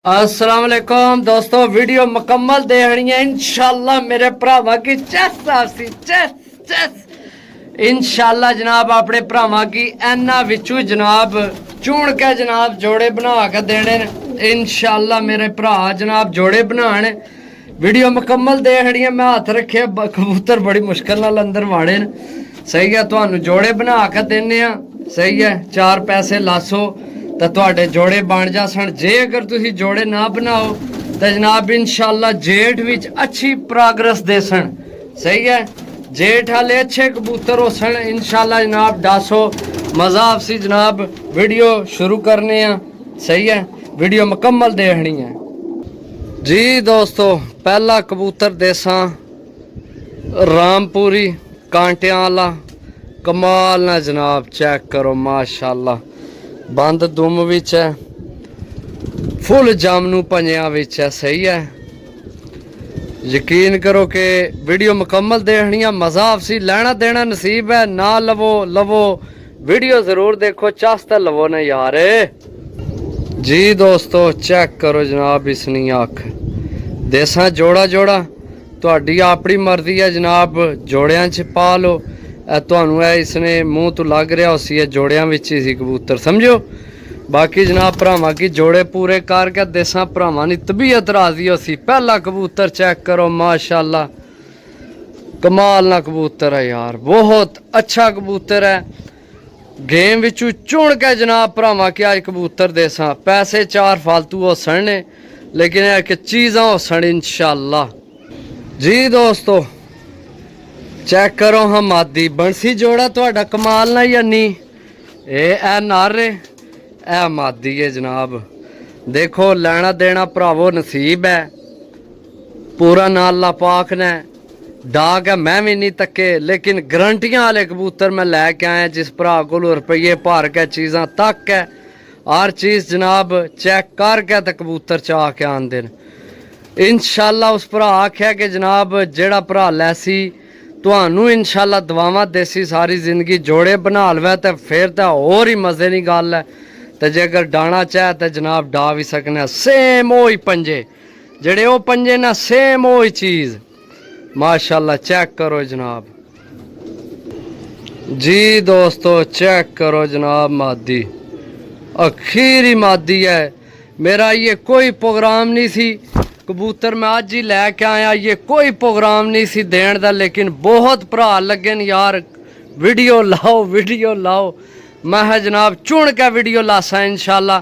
अस्सलाम वालेकुम दोस्तों, वीडियो मुकम्मल देखनी है इंशाल्लाह। मेरे भरावां की चेस आसी चेस इंशाल्लाह जनाब। अपने भरावां की एना विचू जनाब चुन के जनाब जोड़े बना के देने इंशाल्लाह। मेरे भरा जनाब जोड़े बनान। वीडियो मुकम्मल देखनी है। मैं हाथ रखे कबूतर बड़ी मुश्किल नाल अंदर वाड़े न। सही है, तुहानू जोड़े बना के देने आ। सही है, चार पैसे लासो तो तुहाडे जोड़े बन जा सन। जे अगर तुसी जोड़े ना बनाओ तो जनाब इंशाल्लाह जेठ विच अच्छी प्रोग्रेस दे सन। सही है, जेठ वाले अच्छे कबूतर हो सन इंशाल्लाह जनाब। डासो मज़ा आपसी जनाब। वीडियो शुरू करने आ। सही है, वीडियो मुकम्मल देखनी है जी दोस्तों। पहला कबूतर देसा रामपुरी कांटियां वाला, कमाल ना जनाब। चेक करो माशाल्लाह, बंद दुम विच है, फुल जामनू पंजिया विच है। सही है, यकीन करो कि वीडियो मुकम्मल देखनी है। मज़ा आपसी लेना देना नसीब है। ना लवो लवो, वीडियो ज़रूर देखो। चस तो लवो ना यार जी दोस्तों। चेक करो जनाब, इसनी अख देसा जोड़ा जोड़ा तुहाडी अपनी मर्जी है जनाब। जोड़ियां च पा लो। तुहानू इसने मूँह तो लग रहा उसी जोड़ियां विच ही सी कबूतर, समझो। बाकी जनाब भरावां की जोड़े पूरे करके देसा भरावां की तबीयत राजी हो सी। पहला कबूतर चेक करो माशाल्लाह, कमाल ना कबूतर है यार। बहुत अच्छा कबूतर है। गेम विचू चुन के जनाब भरावां की आज कबूतर देसा। पैसे चार फालतू हो सड़ने, लेकिन है कि चीज़ां हो सड़ इंशाल्लाह जी दोस्तों। चेक करो हम आदि बंसी जोड़ा तुहाडा कमाल ना या नहीं। ए नारे ए मादी है जनाब। देखो लेना देना भरावो नसीब है। पूरा ना अल्लाह पाक ने डाक है। मैं भी नहीं तके, लेकिन गारंटियां वाले कबूतर मैं लैके आया। जिस भरा को रुपये भर के चीज़ां तक है, हर चीज़ जनाब चेक करके तो कबूतर चाह के आंदे इंशाल्लाह। उस भरा आख्या कि जनाब जेड़ा भरा लैसी तुहानू इंशाल्लाह दुआवां देसी सारी जिंदगी। जोड़े बना लवे तो फिर तो होर ही मज़े की गल है। तो जे अगर डाना चाहे तो जनाब डा भी सकने। सेम ओ ही पंजे जेड़े ओ पंजे ना, सेम ओ ही चीज़ माशाल्लाह। चेक करो जनाब जी दोस्तों। चेक करो जनाब, मादी अखीरी मादी है। मेरा ये कोई प्रोग्राम नहीं सी कबूतर मैं आज ही लैके आया। ये कोई प्रोग्राम नहीं सी देन दा, लेकिन बहुत भरा लगे यार वीडियो लाओ वीडियो लाओ। मैं जनाब चुन के वीडियो लासा इंशाल्लाह।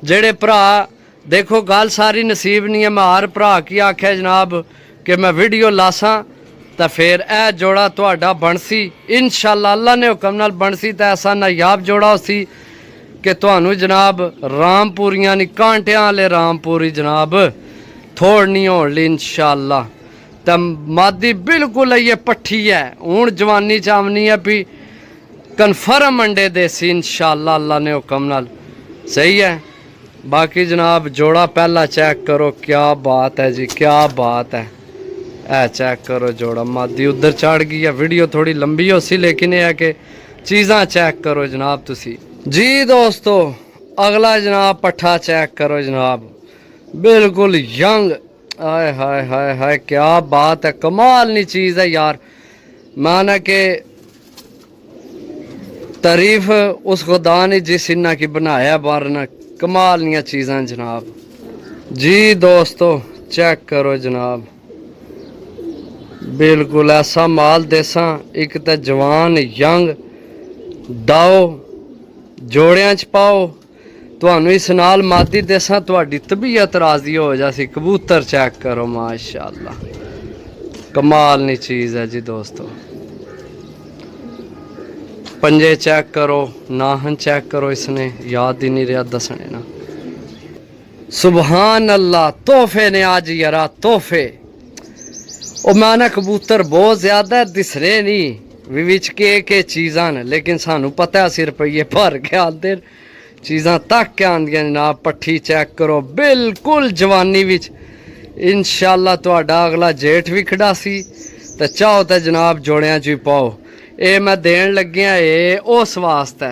जेड़े भरा देखो गल सारी नसीब नहीं है। मैं हर भरा की आख्या जनाब कि मैं वीडियो लासा तो फिर ए जोड़ा तुहाडा बनसी इंशाल्लाह। अल्लाह ने हुक्म नाल बनसी तो ऐसा नायाब जोड़ा सी कि तुहानू जनाब रामपुरियां नहीं, कांटियां वाले रामपुरी जनाब थोड़ नहीं होनी इंशाल्लाह। तो मादी बिल्कुल ये पट्ठी है। हूँ जवानी चावनी है भी कन्फर्म अंडे देसी इंशाल्लाह अल्लाह ने हुक्म नाल। सही है, बाकी जनाब जोड़ा पहला चेक करो। क्या बात है जी, क्या बात है। ए चेक करो जोड़ा। मादी उधर चढ़ गई है। वीडियो थोड़ी लंबी हो सी, लेकिन यह है कि चीज़ां चेक करो जनाब तुसी जी दोस्तों। अगला जनाब पट्ठा चेक करो जनाब, बिल्कुल यंग। हाय हाय हाय हाय, क्या बात है। कमाल नी चीज़ है यार। माना के तारीफ उस खुदा ने जिस इन्ना की बनाया बारना। कमाल निया चीज़ां जनाब जी दोस्तों। चेक करो जनाब, बिल्कुल ऐसा माल देसा। एक तो जवान यंग डाओ जोड़ियां च पाओ। तुहानू इस नाल मादी देसा तुहाडी तबीयत राजी हो जासी। कबूतर चेक करो माशाल्लाह, कमाल नी चीज़ है जी दोस्तों। पंजे चेक करो, नाहन चेक करो। इसने याद ही नहीं रहा दसने ना। सुबहान अल्लाह, तोहफे ने आज यारा तोहफे। ओ माना कबूतर बहुत ज्यादा दिसरे नहीं विच के चीज़ां न, लेकिन सानू पता है रुपये भर के आते चीज़ां तक के आंदियां जनाब। पट्ठी चेक करो, बिल्कुल जवानी विच इंशाल्लाह। तुहाडा अगला जेठ भी खड़ासी तो चाहो तो जनाब जोड़ियां च पाओ। ये मैं देन लग्या ये उस वास्ते।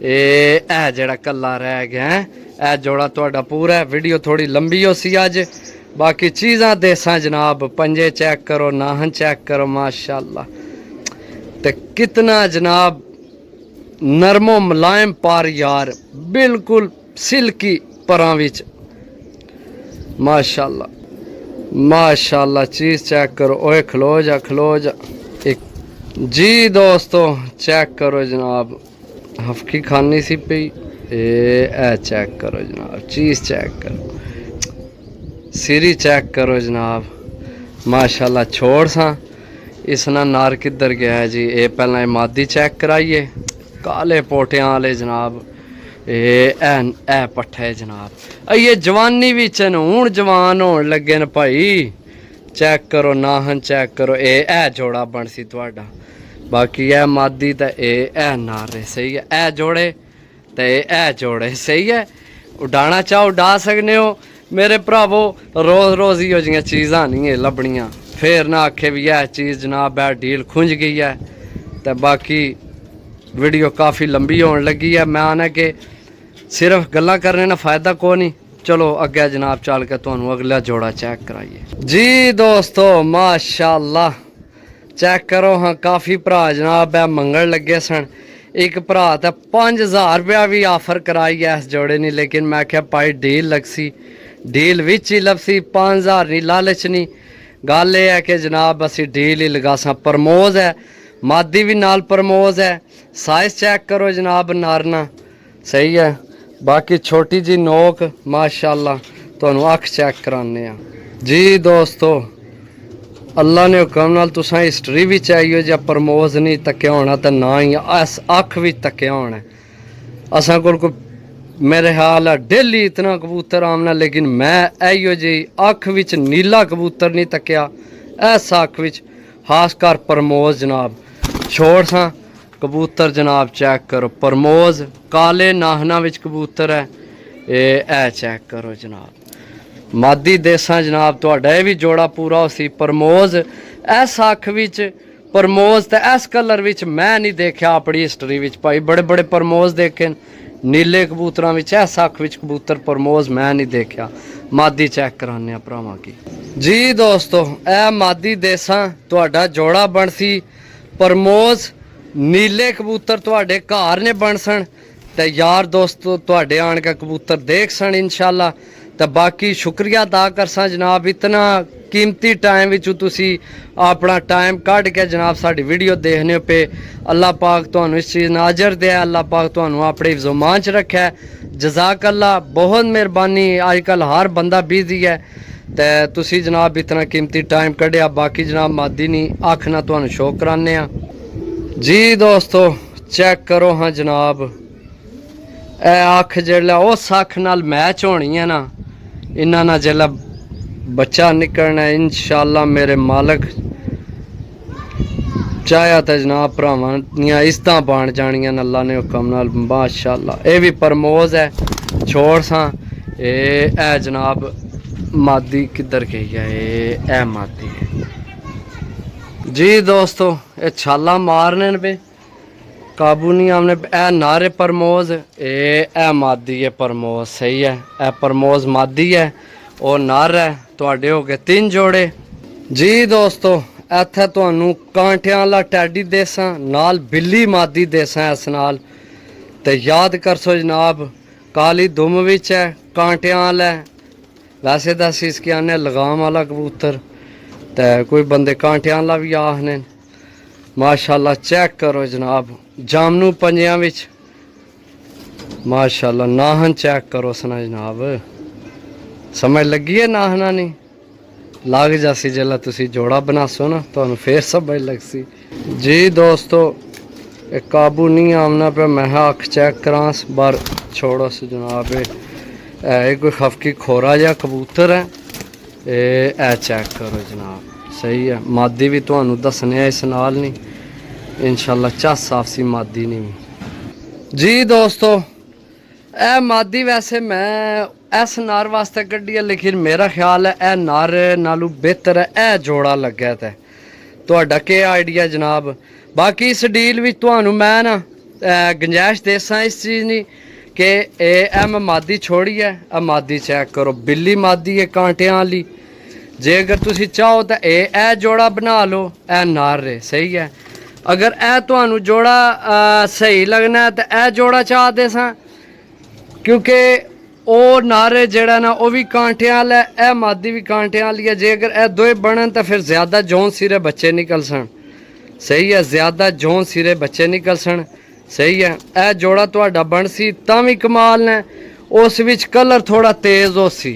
ए जेड़ा कला रह गया ਇਹ ਜੋੜਾ ਤੁਹਾਡਾ ਪੂਰਾ ਹੈ। ਵੀਡੀਓ ਥੋੜੀ ਲੰਬੀ ਹੋ ਸੀ ਅੱਜ। बाकी चीज़ां देसा जनाब, पंजे चेक करो, नाहन चेक करो, माशाल्लाह। ते कितना जनाब नरमो मुलायम पर यार, बिल्कुल सिल्की परां विच, माशाल्लाह माशाल्लाह। चीज़ चेक करो, ओए खलो जा एक जी दोस्तों चेक करो जनाब, हफकी खानी सी पई, ए चेक करो जनाब, चीज़ चेक करो, सिरी चेक करो जनाब, माशाल्लाह। छोड़ सा इस नार किधर गया है जी। ये पहला मादी चेक कराइए, काले पोटियां वाले जनाब, ए पट्ठे जनाब। ये जवानी भी चन हूँ जवान होने लगे न भाई। चेक करो, नाहन चेक करो, ए जोड़ा बन सी तुहाडा। बाकी ए मादी तो ए नारे सही है, ए जोड़े तो ए जोड़े सही है। उड़ाना चाहो उड़ा सकने हो मेरे भरावो। रोज़ रोज़ ही जियां चीज़ां नहीं है लभनियां, फिर ना आखे भी यह चीज़ जनाब है डील खुंज गई है। तो बाकी वीडियो काफ़ी लंबी होने लगी है। मैं आना कि सिर्फ गल्लां करने ना फ़ायदा को नहीं। चलो अगे जनाब चल के तुहानू अगला जोड़ा चेक कराइए जी दोस्तों, माशाल्लाह। चेक करो हाँ, काफ़ी भरा जनाब है मंगण लगे सन। एक भरा तो 5000 रुपया भी ऑफर कराई है इस जोड़े ने, लेकिन मैं क्या भाई डील लगसी, डील विच ही लभसी। 5000 नहीं, लालच नहीं। गल यह है कि जनाब असी डील ही लगा सा। प्रमोज है, मादी भी नाल प्रमोज है। साइज चेक करो जनाब, नारना सही है। बाकी छोटी जी नोक माशाल्लाह। तुहानू अख चेक कराने जी दोस्तों, अल्लाह ने हुक्म नाल तुसां हिस्टरी भी चाहिए जा प्रमोज नहीं तक्या होना, तो ना ही इस अख भी तक्या होना। असां कोल मेरे ख्याल है डेली इतना कबूतर आमना, लेकिन मैं इहो जी अख विच नीला कबूतर नहीं तक्या। ऐसा अख विच खासकर प्रमोज जनाब। छोड़ सा कबूतर जनाब चेक करो, प्रमोज काले नाहना विच कबूतर है। ए चेक करो जनाब, मादी देसा जनाब। तुहाडा भी जोड़ा पूरा हो सी। प्रमोज इस अख विच, प्रमोज तो इस कलर विच मैं नहीं देखा अपनी हिस्टरी विच भाई। बड़े बड़े प्रमोज देखे नीले कबूतर में, इस अख विच कबूतर प्रमोज मैं नहीं देखा। मादी चेक कराने भरावां की जी दोस्तों। ए मादी देसा तुहाडा जोड़ा बन सी। प्रमोज नीले कबूतर तुहाडे घर ने बन सन, ते यार दोस्तों तुहाडे आन के कबूतर देख सन इंशाल्लाह। तो बाकी शुक्रिया अदा करसा जनाब, इतना कीमती टाइम विच तुसी अपना टाइम कढ़ के जनाब साडी वीडियो देखने पे। अल्लाह पाक तुहानू इस चीज़ ना अजर दे, अल्लाह पाक तुहानू अपने हिफ्ज़ो-मान च रखे। जज़ाक अल्लाह, बहुत मेहरबानी। आजकल हर बंदा बिजी है, तो तुसी जनाब इतना कीमती टाइम कढ़िया। बाकी जनाब मादी नहीं अख ना तुहानू शो कराने जी दोस्तों। चेक करो हाँ जनाब, ए अख जिहड़ा उस अख नाल मैच होनी है ना, इन्हां ना जिहड़ा बच्चा निकलना है इंशाल्लाह मेरे मालक चाया तो जनाब भरावां दियां इज्जतां बन जानियां अल्लाह ने हुक्म नाल माशाल्लाह। ये भी प्रमोज है। छोड़ सा ए जनाब मादी किधर गई है, ए मादी है जी दोस्तों। ये छाला मारने पे काबू नहीं आमने। ए नारे प्रमोज, ए मादी है प्रमोज सही है। ए प्रमोज मादी है और नार है। तुहाडे हो गए 3 जोड़े जी दोस्तों। इत्थे तुहानू कांटियां वाला टैडी देसा नाल बिल्ली मादी देसा इस नाल। ते याद करसो जनाब, काली दुम विच है, कांटियां वाला है। वैसे तो असीं इसके आने लगाम वाला कबूतर, ते कोई बंदे कांटियां वाला भी आखने। माशाल्लाह चेक करो जनाब, जामनू पंजियां विच माशाल्लाह। नाहन चेक करो सना जनाब, समझ लगी है नाहना नहीं लग जासी। जिला तुसी जोड़ा बनासो ना तो फिर समझ लगसी जी दोस्तों। एक काबू नहीं आमना पे, मैं अख चेक करास बार छोड़ो से जनाब। है कोई खफकी खोरा जा कबूतर है। ए चेक करो जनाब, सही है। मादी भी तुहानू दसने इस नाल नहीं इंशाल्लाह। चस साफसी मादी नहीं जी दोस्तों। ए मादी वैसे मैं इस नार वास्ते कड्डी है, लेकिन मेरा ख्याल है ए नार नालू बेहतर है ए जोड़ा लग्या ते। तुहाडा क्या आइडिया जनाब। बाकी इस डील विच तुहानू मैं ना गुंजाइश देसां इस चीज़ नहीं कि मैं मादी छोड़ी है। आ मादी चेक करो, बिल्ली मादी है कांटियां वाली। जे अगर तुसी चाहो तो ए जोड़ा बना लो, ए नार रे सही है। अगर ए तुहानू जोड़ा सही लगना है तो ए जोड़ा चाहते सा, क्योंकि ओ नारे जेड़ा ना वो भी कांटियां वाला है, ए मादी भी कांटियां वाली है। जे अगर ए दोए बनन तो फिर ज़्यादा जौन सिरे बच्चे निकल सन, सही है, ज़्यादा जौन सिरे बच्चे निकल सन, सही है। ए जोड़ा तुहाडा बन सी तां भी कमाल ने, उस विच कलर थोड़ा तेज़ हो सी,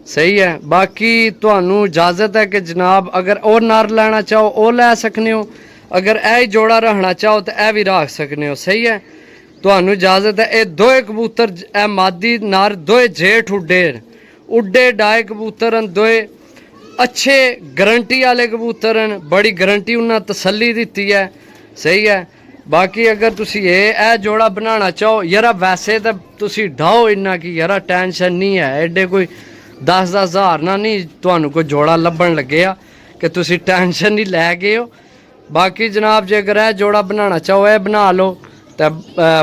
सही है। बाकी तुहानू इजाज़त है कि जनाब अगर और नार लेना चाहो वो लै सकने हो, अगर ए जोड़ा रखना चाहो तो ए भी रख सकने हो, सही है। तुहानू इजाज़त है। ये दोए कबूतर ए मादी नार दोए जेठ उड्डे डाए कबूतर हैं, दोए अच्छे गारंटी वाले कबूतर हैं, बड़ी गारंटी उन्हें तसल्ली दी है, सही है। बाकी अगर तुसी ए जोड़ा बनाना चाहो यारा, वैसे तो तुसी ढाओ इन्ना कि यारा टेंशन नहीं है, एडे कोई 10-10 हज़ार ना नहीं तुहानू कोई जोड़ा लभन लगे कि तुसी टेंशन नहीं लै गए हो। बाकी जनाब जे अगर ए जोड़ा बनाना चाहो ए बना लो। तो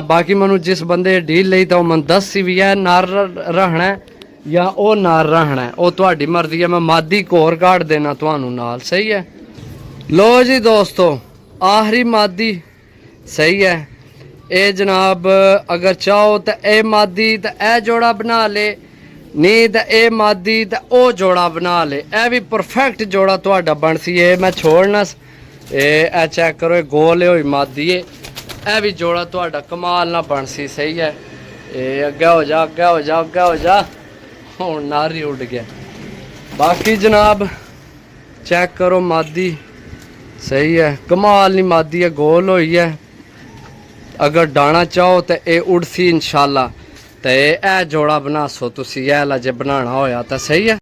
बाकी मैं जिस बंदे डील ली तो मैं दसी भी है नार रखना है या वो नार रखना है, वो तुहाडी मर्जी है। मैं मादी कोर काट देना तुहानू नाल, सही है। लो जी दोस्तों, आखिरी मादी, सही है। ये जनाब अगर चाहो तो ए मादी तो ए जोड़ा बना ले, नहीं तो ए मादी तो ओ जोड़ा बना ले, ए भी परफेक्ट जोड़ा तुहाडा बन सी। ये मैं छोड़ना ए चेक करो, गोल होई मादी है, ए भी जोड़ा तुहाडा कमाल ना बन सी, सही है। ये अगे हो जा, अगे हो जा, अगे हो जा, हुण नार ही उड़ गया। बाकी जनाब चेक करो मादी, सही है, कमाल नहीं मादी है, गोल होई है। अगर डाना चाहो तो ये उड़ सी इंशाल्लाह। तो ए जोड़ा बना सो तुसी, ए जे बनाना होया तो, सही है।